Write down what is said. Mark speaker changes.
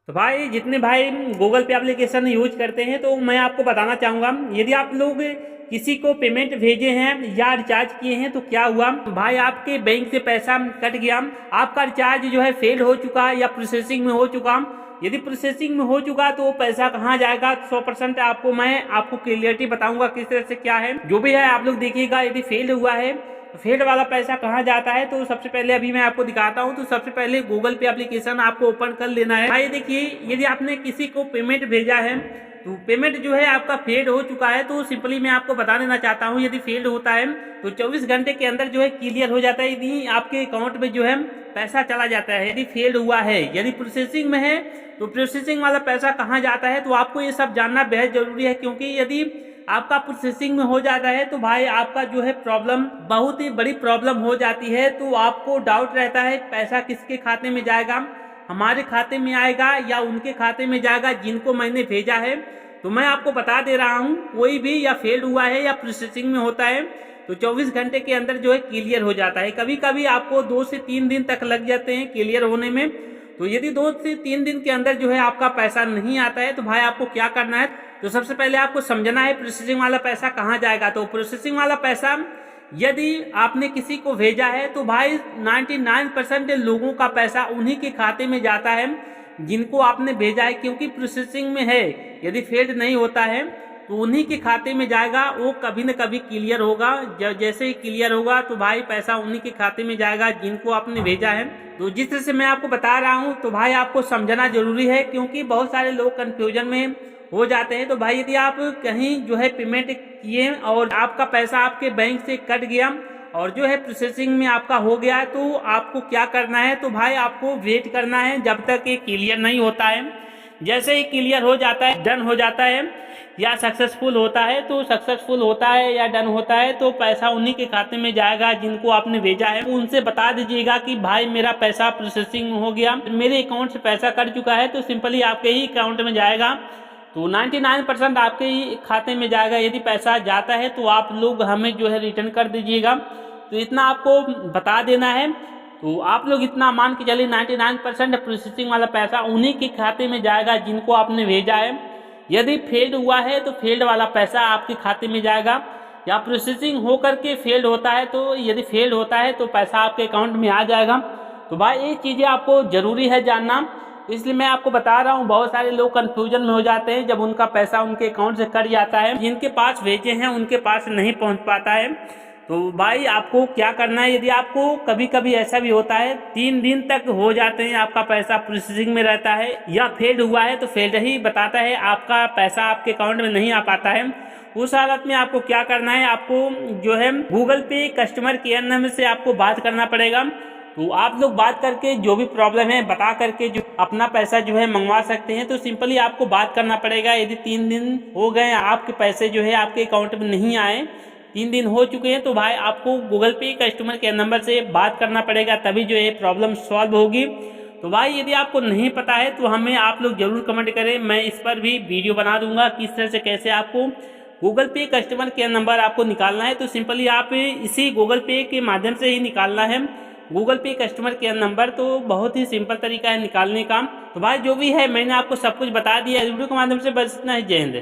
Speaker 1: तो भाई जितने भाई गूगल पे एप्लीकेशन यूज करते हैं तो मैं आपको बताना चाहूँगा, यदि आप लोग किसी को पेमेंट भेजे हैं या रिचार्ज किए हैं तो क्या हुआ भाई, आपके बैंक से पैसा कट गया, आपका रिचार्ज जो है फेल हो चुका या प्रोसेसिंग में हो चुका। यदि प्रोसेसिंग में हो चुका तो वो पैसा कहाँ जाएगा 100% आपको क्लियरिटी बताऊंगा किस तरह से क्या है जो भी है आप लोग देखिएगा। यदि फेल हुआ है तो फेल वाला पैसा कहाँ जाता है तो सबसे पहले अभी मैं आपको दिखाता हूँ। तो सबसे पहले गूगल पे एप्लीकेशन आपको ओपन कर लेना है। भाई देखिए, यदि आपने किसी को पेमेंट भेजा है तो पेमेंट जो है आपका फेल हो चुका है तो सिंपली मैं आपको बता देना चाहता हूँ, यदि फेल होता है तो 24 घंटे के अंदर जो है क्लियर हो जाता है, यदि आपके अकाउंट में जो है पैसा चला जाता है। यदि फेल हुआ है, यदि प्रोसेसिंग में है तो प्रोसेसिंग वाला पैसा कहाँ जाता है तो आपको ये सब जानना बेहद जरूरी है, क्योंकि यदि आपका प्रोसेसिंग में हो जाता है तो भाई आपका जो है प्रॉब्लम बहुत ही बड़ी प्रॉब्लम हो जाती है। तो आपको डाउट रहता है पैसा किसके खाते में जाएगा, हमारे खाते में आएगा या उनके खाते में जाएगा जिनको मैंने भेजा है। तो मैं आपको बता दे रहा हूँ, कोई भी या फेल हुआ है या प्रोसेसिंग में होता है तो 24 घंटे के अंदर जो है क्लियर हो जाता है। कभी कभी आपको 2 से 3 दिन तक लग जाते हैं क्लियर होने में। तो यदि 2 से 3 दिन के अंदर जो है आपका पैसा नहीं आता है तो भाई आपको क्या करना है, तो सबसे पहले आपको समझना है प्रोसेसिंग वाला पैसा कहाँ जाएगा। तो प्रोसेसिंग वाला पैसा यदि आपने किसी को भेजा है तो भाई 99% लोगों का पैसा उन्हीं के खाते में जाता है जिनको आपने भेजा है, क्योंकि प्रोसेसिंग में है। यदि फेल्ड नहीं होता है तो उन्हीं के खाते में जाएगा, वो कभी न कभी क्लियर होगा। जैसे ही क्लियर होगा तो भाई पैसा उन्हीं के खाते में जाएगा जिनको आपने भेजा है। तो जिस तरह से मैं आपको बता रहा हूँ तो भाई आपको समझना जरूरी है, क्योंकि बहुत सारे लोग कंफ्यूजन में हो जाते हैं। तो भाई यदि आप कहीं जो है पेमेंट किए और आपका पैसा आपके बैंक से कट गया और जो है प्रोसेसिंग में आपका हो गया तो आपको क्या करना है, तो भाई आपको वेट करना है जब तक ये क्लियर नहीं होता है। जैसे ही क्लियर हो जाता है, डन हो जाता है या सक्सेसफुल होता है, तो सक्सेसफुल होता है या डन होता है तो पैसा उन्हीं के खाते में जाएगा जिनको आपने भेजा है। उनसे बता दीजिएगा कि भाई मेरा पैसा प्रोसेसिंग हो गया, मेरे अकाउंट से पैसा कट चुका है। तो सिंपली आपके ही अकाउंट में जाएगा, तो 99% आपके ही खाते में जाएगा। यदि पैसा जाता है तो आप लोग हमें जो है रिटर्न कर दीजिएगा। तो इतना आपको बता देना है। तो आप लोग इतना मान के चलिए 99% प्रोसेसिंग वाला पैसा उन्हीं के खाते में जाएगा जिनको आपने भेजा है। यदि फेल्ड हुआ है तो फेल्ड वाला पैसा आपके खाते में जाएगा, या प्रोसेसिंग हो करके फेल्ड होता है तो यदि फेल्ड होता है तो पैसा आपके अकाउंट में आ जाएगा। तो भाई ये चीज़ें आपको जरूरी है जानना, इसलिए मैं आपको बता रहा हूँ। बहुत सारे लोग कंफ्यूजन में हो जाते हैं जब उनका पैसा उनके अकाउंट से कट जाता है, जिनके पास भेजे हैं उनके पास नहीं पहुँच पाता है। तो भाई आपको क्या करना है, यदि आपको कभी कभी ऐसा भी होता है 3 दिन तक हो जाते हैं आपका पैसा प्रोसेसिंग में रहता है या फेल्ड हुआ है तो फेल्ड ही बताता है, आपका पैसा आपके अकाउंट में नहीं आ पाता है, उस हालत में आपको क्या करना है, आपको जो है गूगल पे कस्टमर केयर नंबर से आपको बात करना पड़ेगा। तो आप लोग बात करके जो भी प्रॉब्लम है बता करके जो अपना पैसा जो है मंगवा सकते हैं। तो सिंपली आपको बात करना पड़ेगा। यदि 3 दिन हो गए आपके पैसे जो है आपके अकाउंट में नहीं आए, 3 दिन हो चुके हैं, तो भाई आपको गूगल पे कस्टमर केयर नंबर से बात करना पड़ेगा, तभी जो है प्रॉब्लम सॉल्व होगी। तो भाई यदि आपको नहीं पता है तो हमें आप लोग जरूर कमेंट करें, मैं इस पर भी वीडियो बना दूंगा किस तरह से कैसे आपको गूगल पे कस्टमर केयर नंबर आपको निकालना है। तो सिंपली आप इसी गूगल पे के माध्यम से ही निकालना है गूगल पे कस्टमर केयर नंबर। तो बहुत ही सिंपल तरीका है निकालने का। तो भाई जो भी है मैंने आपको सब कुछ बता दिया वीडियो के माध्यम से, बस इतना ही। जय हिंद।